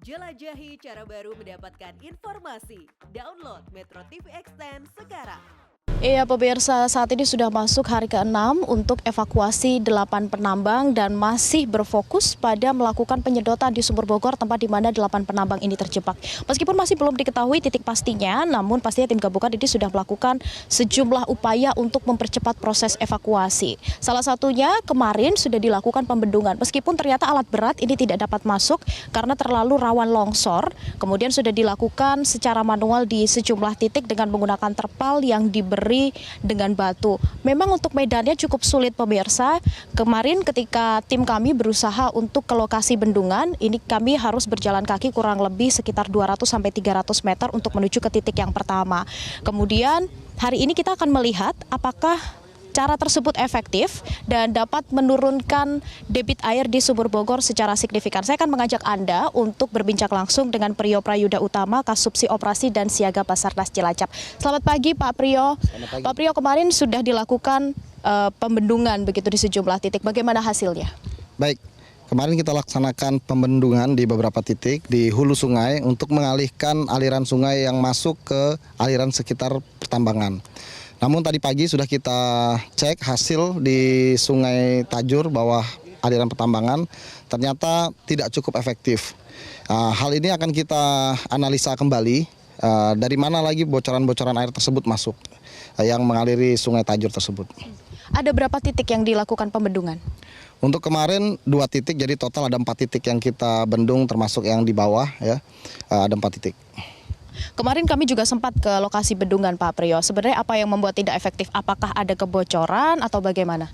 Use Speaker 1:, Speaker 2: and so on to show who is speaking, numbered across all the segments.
Speaker 1: Jelajahi cara baru mendapatkan informasi. Download Metro TV Extend sekarang.
Speaker 2: Iya pemirsa, saat ini sudah masuk hari ke-6 untuk evakuasi 8 penambang dan masih berfokus pada melakukan penyedotan di Sumur Bogor, tempat di mana 8 penambang ini terjebak. Meskipun masih belum diketahui titik pastinya, namun pastinya tim gabungan ini sudah melakukan sejumlah upaya untuk mempercepat proses evakuasi. Salah satunya kemarin sudah dilakukan pembendungan, meskipun ternyata alat berat ini tidak dapat masuk karena terlalu rawan longsor. Kemudian sudah dilakukan secara manual di sejumlah titik dengan menggunakan terpal yang diberi dengan batu. Memang untuk medannya cukup sulit pemirsa. Kemarin ketika tim kami berusaha untuk ke lokasi bendungan, ini kami harus berjalan kaki kurang lebih sekitar 200-300 meter untuk menuju ke titik yang pertama. Kemudian hari ini kita akan melihat apakah cara tersebut efektif dan dapat menurunkan debit air di Sumur Bogor secara signifikan. Saya akan mengajak Anda untuk berbincang langsung dengan Priyo Prayuda Utama, Kasubsi Operasi dan Siaga Basarnas Cilacap. Selamat pagi Pak Priyo.
Speaker 3: Pagi.
Speaker 2: Pak Priyo, kemarin sudah dilakukan pembendungan begitu di sejumlah titik. Bagaimana hasilnya?
Speaker 3: Baik, kemarin kita laksanakan pembendungan di beberapa titik di hulu sungai untuk mengalihkan aliran sungai yang masuk ke aliran sekitar pertambangan. Namun tadi pagi sudah kita cek hasil di Sungai Tajur bawah aliran pertambangan, ternyata tidak cukup efektif. Hal ini akan kita analisa kembali dari mana lagi bocoran-bocoran air tersebut masuk yang mengaliri Sungai Tajur tersebut.
Speaker 2: Ada berapa titik yang dilakukan pembendungan?
Speaker 3: Untuk kemarin 2 titik, jadi total ada 4 titik yang kita bendung termasuk yang di bawah ya, ada 4 titik.
Speaker 2: Kemarin kami juga sempat ke lokasi bendungan Pak Priyo. Sebenarnya apa yang membuat tidak efektif? Apakah ada kebocoran atau bagaimana?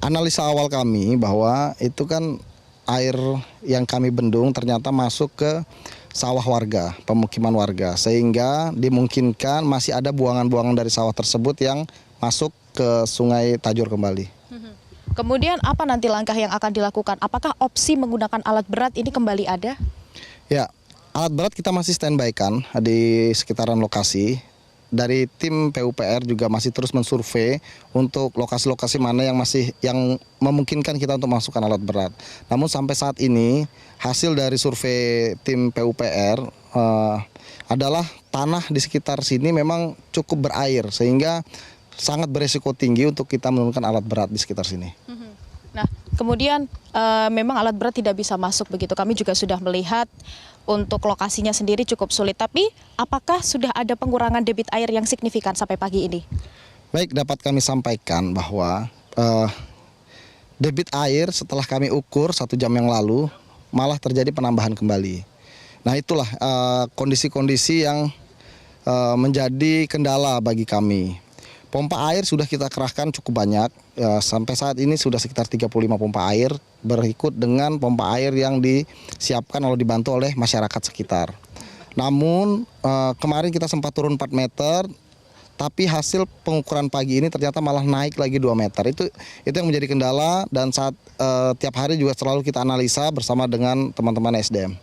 Speaker 3: Analisa awal kami bahwa itu kan air yang kami bendung ternyata masuk ke sawah warga, pemukiman warga. Sehingga dimungkinkan masih ada buangan-buangan dari sawah tersebut yang masuk ke Sungai Tajur kembali.
Speaker 2: Kemudian apa nanti langkah yang akan dilakukan? Apakah opsi menggunakan alat berat ini kembali ada?
Speaker 3: Ya, alat berat kita masih standby kan di sekitaran lokasi. Dari tim PUPR juga masih terus mensurvei untuk lokasi-lokasi mana yang memungkinkan kita untuk masukkan alat berat. Namun sampai saat ini hasil dari survei tim PUPR adalah tanah di sekitar sini memang cukup berair sehingga sangat beresiko tinggi untuk kita menurunkan alat berat di sekitar sini.
Speaker 2: Nah, kemudian memang alat berat tidak bisa masuk begitu. Kami juga sudah melihat untuk lokasinya sendiri cukup sulit. Tapi apakah sudah ada pengurangan debit air yang signifikan sampai pagi ini?
Speaker 3: Baik, dapat kami sampaikan bahwa debit air setelah kami ukur 1 jam yang lalu malah terjadi penambahan kembali. Nah itulah kondisi-kondisi yang menjadi kendala bagi kami. Pompa air sudah kita kerahkan cukup banyak, sampai saat ini sudah sekitar 35 pompa air berikut dengan pompa air yang disiapkan atau dibantu oleh masyarakat sekitar. Namun kemarin kita sempat turun 4 meter, tapi hasil pengukuran pagi ini ternyata malah naik lagi 2 meter. Itu yang menjadi kendala dan saat tiap hari juga selalu kita analisa bersama dengan teman-teman SDM.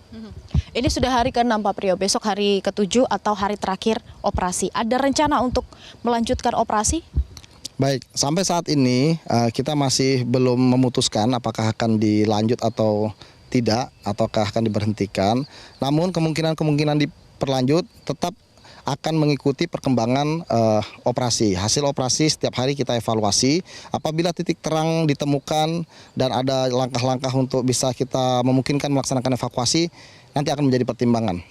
Speaker 2: Ini sudah hari ke-6 Pak Priyo, besok hari ke-7 atau hari terakhir operasi. Ada rencana untuk melanjutkan operasi?
Speaker 3: Baik, sampai saat ini kita masih belum memutuskan apakah akan dilanjut atau tidak, ataukah akan diberhentikan. Namun kemungkinan diperlanjut tetap akan mengikuti perkembangan operasi. Hasil operasi setiap hari kita evaluasi. Apabila titik terang ditemukan dan ada langkah-langkah untuk bisa kita memungkinkan melaksanakan evakuasi, nanti akan menjadi pertimbangan.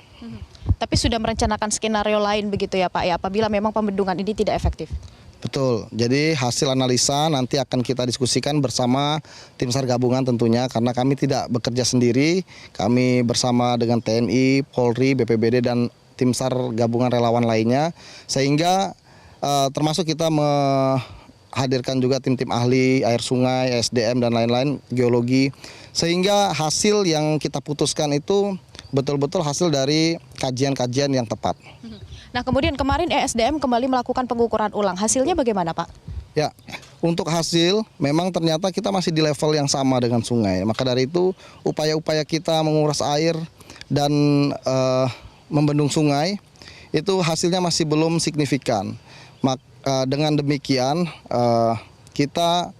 Speaker 2: Tapi sudah merencanakan skenario lain begitu ya Pak ya, apabila memang pembendungan ini tidak efektif?
Speaker 3: Betul, jadi hasil analisa nanti akan kita diskusikan bersama tim SAR gabungan tentunya, karena kami tidak bekerja sendiri, kami bersama dengan TNI, Polri, BPBD dan tim SAR gabungan relawan lainnya, sehingga termasuk kita menghadirkan juga tim-tim ahli air sungai, SDM dan lain-lain, geologi, sehingga hasil yang kita putuskan itu betul-betul hasil dari kajian-kajian yang tepat.
Speaker 2: Nah kemudian kemarin ESDM kembali melakukan pengukuran ulang, hasilnya bagaimana Pak?
Speaker 3: Ya, untuk hasil memang ternyata kita masih di level yang sama dengan sungai. Maka dari itu upaya-upaya kita menguras air dan membendung sungai itu hasilnya masih belum signifikan. Dengan demikian kita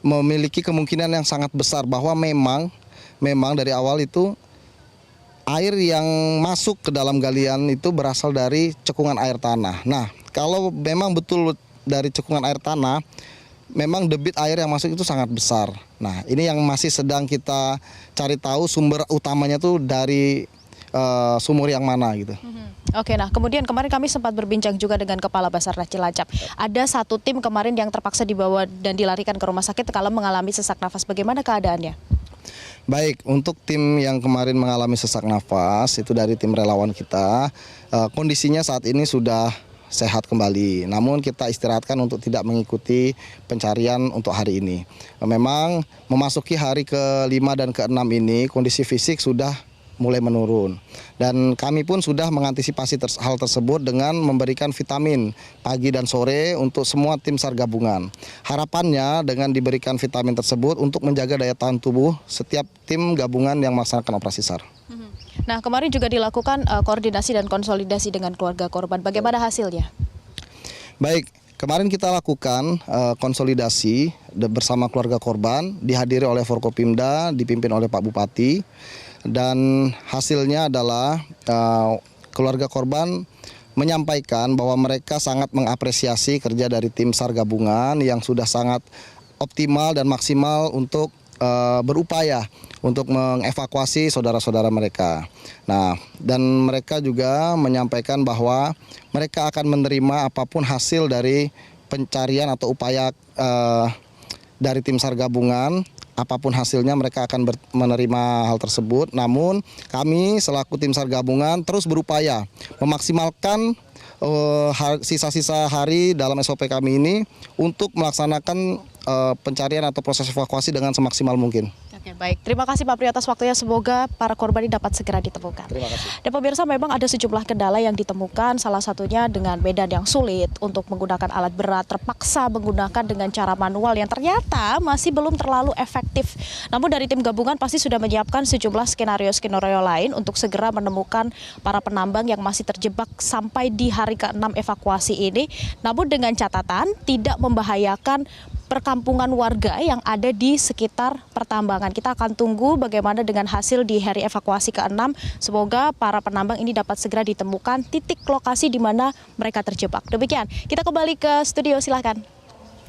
Speaker 3: memiliki kemungkinan yang sangat besar bahwa memang dari awal itu air yang masuk ke dalam galian itu berasal dari cekungan air tanah. Nah, kalau memang betul dari cekungan air tanah, memang debit air yang masuk itu sangat besar. Nah, ini yang masih sedang kita cari tahu sumber utamanya tuh dari sumur yang mana gitu.
Speaker 2: Oke, nah kemudian kemarin kami sempat berbincang juga dengan Kepala Basarnas Cilacap. Ada satu tim kemarin yang terpaksa dibawa dan dilarikan ke rumah sakit kalau mengalami sesak nafas. Bagaimana keadaannya?
Speaker 3: Baik, untuk tim yang kemarin mengalami sesak nafas, itu dari tim relawan kita, kondisinya saat ini sudah sehat kembali. Namun kita istirahatkan untuk tidak mengikuti pencarian untuk hari ini. Memang memasuki hari ke-5 dan ke-6 ini, kondisi fisik sudah mulai menurun. Dan kami pun sudah mengantisipasi hal tersebut dengan memberikan vitamin pagi dan sore untuk semua tim SAR gabungan. Harapannya dengan diberikan vitamin tersebut untuk menjaga daya tahan tubuh setiap tim gabungan yang melaksanakan operasi SAR.
Speaker 2: Nah, kemarin juga dilakukan koordinasi dan konsolidasi dengan keluarga korban. Bagaimana hasilnya?
Speaker 3: Baik, kemarin kita lakukan konsolidasi bersama keluarga korban, dihadiri oleh Forkopimda, dipimpin oleh Pak Bupati. Dan hasilnya adalah keluarga korban menyampaikan bahwa mereka sangat mengapresiasi kerja dari tim SAR gabungan yang sudah sangat optimal dan maksimal untuk berupaya untuk mengevakuasi saudara-saudara mereka. Nah, dan mereka juga menyampaikan bahwa mereka akan menerima apapun hasil dari pencarian atau upaya dari tim SAR gabungan. Apapun hasilnya mereka akan menerima hal tersebut. Namun kami selaku tim SAR gabungan terus berupaya memaksimalkan sisa-sisa hari dalam SOP kami ini untuk melaksanakan pencarian atau proses evakuasi dengan semaksimal mungkin.
Speaker 2: Oke, baik. Terima kasih Pak Pri atas waktunya. Semoga para korban ini dapat segera ditemukan.
Speaker 3: Terima kasih.
Speaker 2: Dan pemirsa, memang ada sejumlah kendala yang ditemukan, salah satunya dengan medan yang sulit untuk menggunakan alat berat, terpaksa menggunakan dengan cara manual yang ternyata masih belum terlalu efektif. Namun dari tim gabungan pasti sudah menyiapkan sejumlah skenario-skenario lain untuk segera menemukan para penambang yang masih terjebak sampai di hari ke-6 evakuasi ini. Namun dengan catatan tidak membahayakan perkampungan warga yang ada di sekitar pertambangan. Kita akan tunggu bagaimana dengan hasil di hari evakuasi ke-6. Semoga para penambang ini dapat segera ditemukan titik lokasi di mana mereka terjebak. Demikian, kita kembali ke studio, silahkan.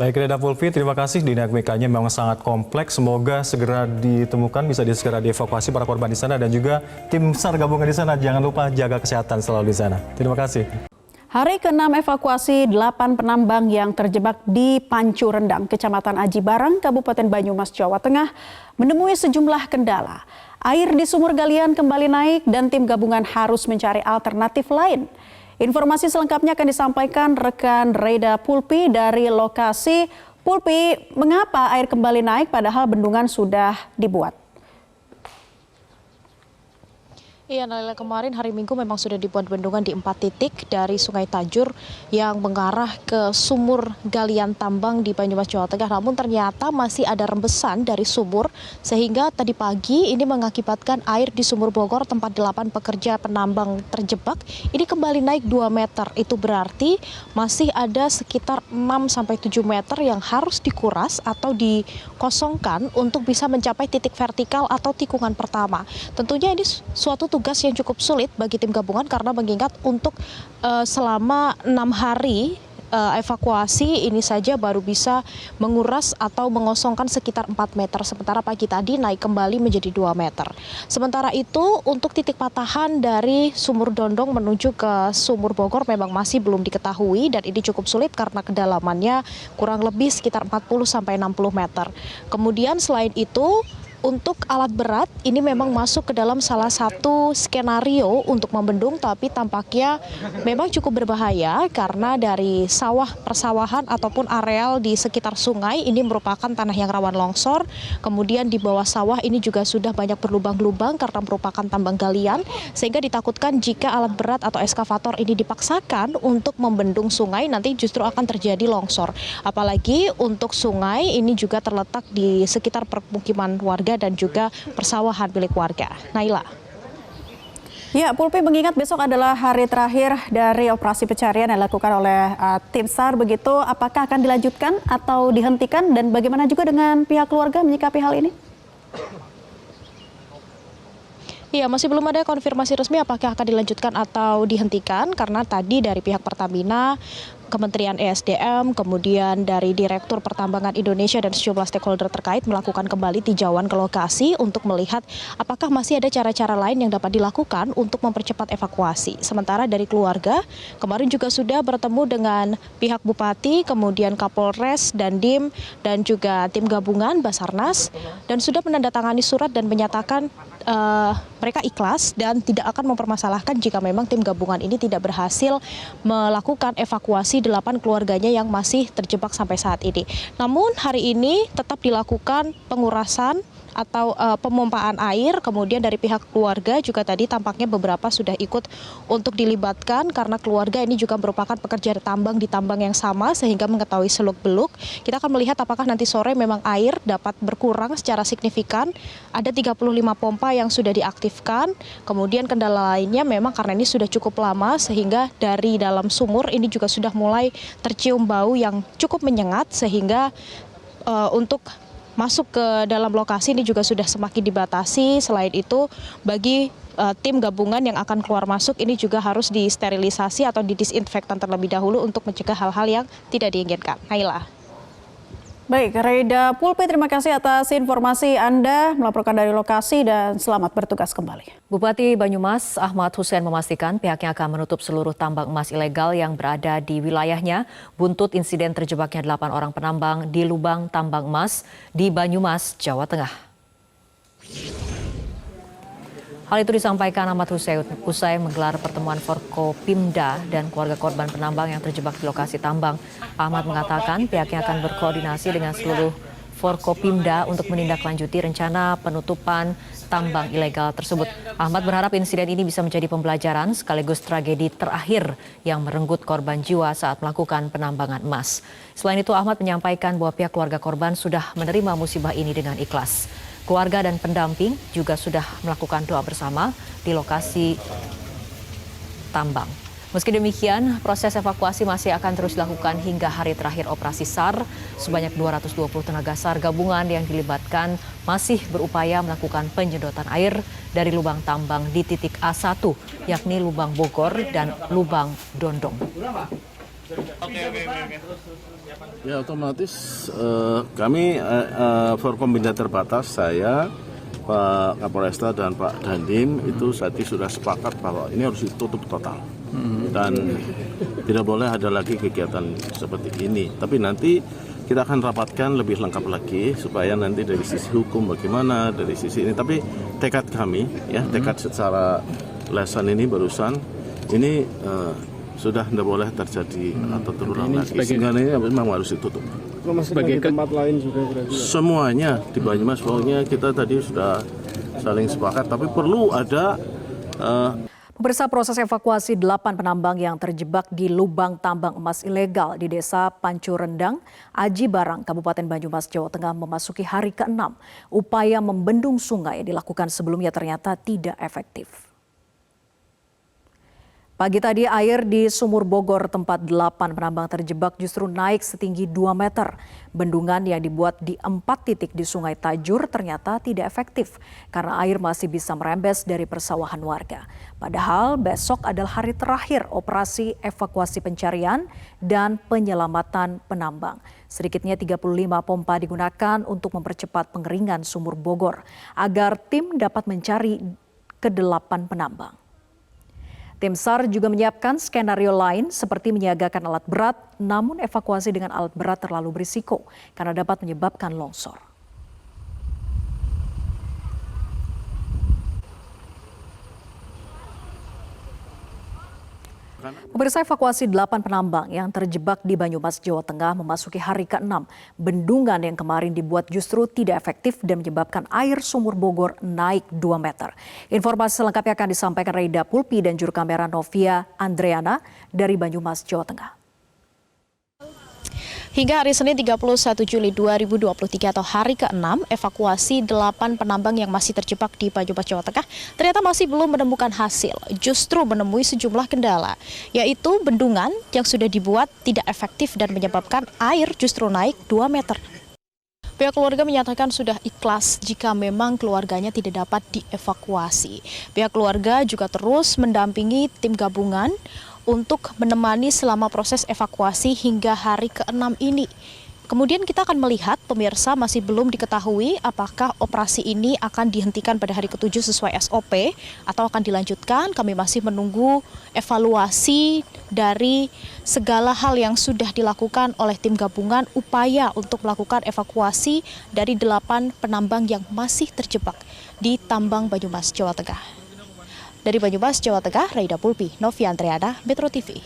Speaker 4: Baik, Reda Pulvi, terima kasih. Dinamikanya memang sangat kompleks. Semoga segera ditemukan, bisa segera dievakuasi para korban di sana dan juga tim SAR gabungan di sana. Jangan lupa jaga kesehatan selalu di sana. Terima kasih.
Speaker 5: Hari ke-6 evakuasi 8 penambang yang terjebak di Pancu Rendang, Kecamatan Aji Barang, Kabupaten Banyumas, Jawa Tengah, menemui sejumlah kendala. Air di sumur galian kembali naik dan tim gabungan harus mencari alternatif lain. Informasi selengkapnya akan disampaikan rekan Reda Pulvi dari lokasi. Pulvi, mengapa air kembali naik padahal bendungan sudah dibuat?
Speaker 2: Iya, Nalila, kemarin hari Minggu memang sudah dibuat bendungan di 4 titik dari Sungai Tajur yang mengarah ke sumur galian tambang di Banyumas, Jawa Tengah. Namun ternyata masih ada rembesan dari sumur sehingga tadi pagi ini mengakibatkan air di sumur Bogor tempat 8 pekerja penambang terjebak ini kembali naik 2 meter. Itu berarti masih ada sekitar 6-7 meter yang harus dikuras atau dikosongkan untuk bisa mencapai titik vertikal atau tikungan pertama. Tentunya ini suatu tugas yang cukup sulit bagi tim gabungan karena mengingat untuk selama 6 hari evakuasi ini saja baru bisa menguras atau mengosongkan sekitar 4 meter. Sementara pagi tadi naik kembali menjadi 2 meter. Sementara itu untuk titik patahan dari sumur Dondong menuju ke sumur Bogor memang masih belum diketahui dan ini cukup sulit karena kedalamannya kurang lebih sekitar 40-60 meter. Kemudian selain itu untuk alat berat ini memang masuk ke dalam salah satu skenario untuk membendung, tapi tampaknya memang cukup berbahaya karena dari sawah persawahan ataupun areal di sekitar sungai ini merupakan tanah yang rawan longsor. Kemudian di bawah sawah ini juga sudah banyak berlubang-lubang karena merupakan tambang galian, sehingga ditakutkan jika alat berat atau eskavator ini dipaksakan untuk membendung sungai nanti justru akan terjadi longsor. Apalagi untuk sungai ini juga terletak di sekitar permukiman warga dan juga persawahan milik warga. Naila.
Speaker 5: Ya, Pulvi, mengingat besok adalah hari terakhir dari operasi pencarian yang dilakukan oleh tim SAR, begitu apakah akan dilanjutkan atau dihentikan dan bagaimana juga dengan pihak keluarga menyikapi hal ini?
Speaker 2: Iya, masih belum ada konfirmasi resmi apakah akan dilanjutkan atau dihentikan karena tadi dari pihak Pertamina, Kementerian ESDM, kemudian dari Direktur Pertambangan Indonesia dan sejumlah stakeholder terkait melakukan kembali tinjauan ke lokasi untuk melihat apakah masih ada cara-cara lain yang dapat dilakukan untuk mempercepat evakuasi. Sementara dari keluarga, kemarin juga sudah bertemu dengan pihak Bupati, kemudian Kapolres, Dandim, dan juga tim gabungan Basarnas, dan sudah menandatangani surat dan menyatakan mereka ikhlas dan tidak akan mempermasalahkan jika memang tim gabungan ini tidak berhasil melakukan evakuasi 8 keluarganya yang masih terjebak sampai saat ini. Namun hari ini tetap dilakukan pengurasan atau pemompaan air, kemudian dari pihak keluarga juga tadi tampaknya beberapa sudah ikut untuk dilibatkan karena keluarga ini juga merupakan pekerja tambang di tambang yang sama sehingga mengetahui seluk-beluk. Kita akan melihat apakah nanti sore memang air dapat berkurang secara signifikan. Ada 35 pompa yang sudah diaktifkan, kemudian kendala lainnya memang karena ini sudah cukup lama sehingga dari dalam sumur ini juga sudah mulai tercium bau yang cukup menyengat sehingga untuk masuk ke dalam lokasi ini juga sudah semakin dibatasi. Selain itu, bagi tim gabungan yang akan keluar masuk ini juga harus disterilisasi atau didisinfektan terlebih dahulu untuk mencegah hal-hal yang tidak diinginkan. Naila.
Speaker 5: Baik, Reda Pulpi, terima kasih atas informasi Anda melaporkan dari lokasi dan selamat bertugas kembali.
Speaker 6: Bupati Banyumas Ahmad Hussein memastikan pihaknya akan menutup seluruh tambang emas ilegal yang berada di wilayahnya buntut insiden terjebaknya 8 orang penambang di lubang tambang emas di Banyumas, Jawa Tengah. Hal itu disampaikan Ahmad Hussein usai menggelar pertemuan Forkopimda dan keluarga korban penambang yang terjebak di lokasi tambang. Ahmad mengatakan pihaknya akan berkoordinasi dengan seluruh Forkopimda untuk menindaklanjuti rencana penutupan tambang ilegal tersebut. Ahmad berharap insiden ini bisa menjadi pembelajaran sekaligus tragedi terakhir yang merenggut korban jiwa saat melakukan penambangan emas. Selain itu, Ahmad menyampaikan bahwa pihak keluarga korban sudah menerima musibah ini dengan ikhlas. Keluarga dan pendamping juga sudah melakukan doa bersama di lokasi tambang. Meski demikian, proses evakuasi masih akan terus dilakukan hingga hari terakhir operasi SAR. Sebanyak 220 tenaga SAR gabungan yang dilibatkan masih berupaya melakukan penyedotan air dari lubang tambang di titik A1, yakni lubang Bogor dan lubang Dondong.
Speaker 7: Ya, otomatis kami Forkompimda terbatas, saya, Pak Kapolresta dan Pak Dandim itu tadi sudah sepakat bahwa ini harus ditutup total dan tidak boleh ada lagi kegiatan seperti ini. Tapi nanti kita akan rapatkan lebih lengkap lagi supaya nanti dari sisi hukum bagaimana, dari sisi ini. Tapi tekad kami, ya tekad secara lesan ini barusan ini sudah tidak boleh terjadi atau terulang lagi. Sehingga ini memang harus ditutup.
Speaker 8: Sebagai tempat lain juga berarti?
Speaker 7: Semuanya di Banyumas, pokoknya kita tadi sudah saling sepakat, tapi perlu ada
Speaker 5: Pemirsa, proses evakuasi 8 penambang yang terjebak di lubang tambang emas ilegal di Desa Pancu Rendang, Aji Barang, Kabupaten Banyumas, Jawa Tengah memasuki hari ke-6. Upaya membendung sungai yang dilakukan sebelumnya ternyata tidak efektif. Pagi tadi air di Sumur Bogor tempat 8 penambang terjebak justru naik setinggi 2 meter. Bendungan yang dibuat di 4 titik di Sungai Tajur ternyata tidak efektif karena air masih bisa merembes dari persawahan warga. Padahal besok adalah hari terakhir operasi evakuasi pencarian dan penyelamatan penambang. Sedikitnya 35 pompa digunakan untuk mempercepat pengeringan Sumur Bogor agar tim dapat mencari ke-8 penambang. Tim SAR juga menyiapkan skenario lain seperti menyiagakan alat berat, namun evakuasi dengan alat berat terlalu berisiko karena dapat menyebabkan longsor. Pemirsa, evakuasi 8 penambang yang terjebak di Banyumas, Jawa Tengah memasuki hari ke-6. Bendungan yang kemarin dibuat justru tidak efektif dan menyebabkan air Sumur Bogor naik 2 meter. Informasi selengkapnya akan disampaikan Reda Pulpi dan juru kamera Novia Andreana dari Banyumas, Jawa Tengah.
Speaker 2: Hingga hari Senin 31 Juli 2023 atau hari ke-6, evakuasi 8 penambang yang masih terjebak di Banyumas, Jawa Tengah ternyata masih belum menemukan hasil. Justru menemui sejumlah kendala, yaitu bendungan yang sudah dibuat tidak efektif dan menyebabkan air justru naik 2 meter. Pihak keluarga menyatakan sudah ikhlas jika memang keluarganya tidak dapat dievakuasi. Pihak keluarga juga terus mendampingi tim gabungan untuk menemani selama proses evakuasi hingga hari ke-6 ini. Kemudian kita akan melihat, pemirsa, masih belum diketahui apakah operasi ini akan dihentikan pada hari ke-7 sesuai SOP atau akan dilanjutkan. Kami masih menunggu evaluasi dari segala hal yang sudah dilakukan oleh tim gabungan, upaya untuk melakukan evakuasi dari 8 penambang yang masih terjebak di tambang Banyumas, Jawa Tengah. Dari Banyumas, Jawa Tengah, Raida Pulpi, Noviantriana, Metro TV.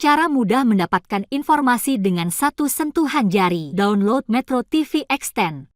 Speaker 9: Cara mudah mendapatkan informasi dengan satu sentuhan jari. Download Metro TV Extend.